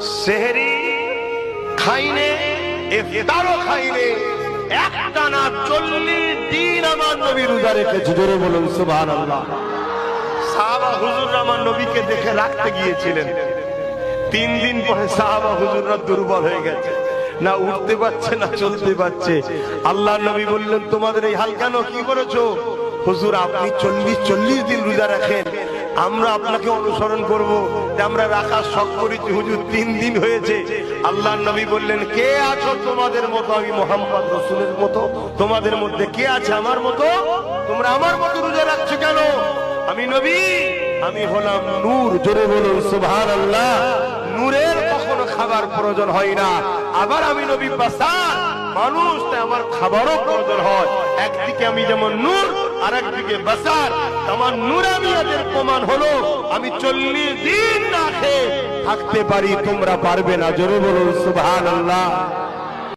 সেহরি খাইনে, ইফতারও খাইনে, একটানা 40 দিন আমার নবী রোজা রেখেছে। জোরে বলুন সুবহানাল্লাহ। সাহাবা হুজুররা আমার নবীকে দেখে রাখতে গিয়েছিলেন। 3 দিন পরে সাহাবা হুজুররা দুর্বল হয়ে গেছে, না উঠতে পারছে না চলতে পারছে। আল্লাহর নবী বললেন, তোমাদের এই হাল কেন, কি করেছো? হুজুর আপনি 40 দিন রোজা রাখেন, আমরা আপনাকে অনুসরণ করব, আমরা রাখার শখ করেছি হুজুর, 3 দিন হয়েছে। আল্লাহর নবী বললেন, কে আছো তোমাদের মতো? আমি মুহাম্মদ রাসূলের মতো। তোমাদের মধ্যে কে আছে আমার মতো? তোমরা আমার মতো রোজা রাখছো কেন? আমি নবী, আমি হলাম নূর। জোরে বলুন সুবহানাল্লাহ। নূরের কখনো খাবার প্রয়োজন হয় না। আবার আমি নবী বাসার মানুষ, তাই আমার খাবারও প্রয়োজন হয়। একদিকে আমি যেমন নূর, আর একদিকে বাসার। আমার নূরানিয়াতের প্রমাণ হলো আমি 40 দিন না খেয়ে থাকতে পারি, তোমরা পারবে না। জোরে বলুন সুবহানাল্লাহ।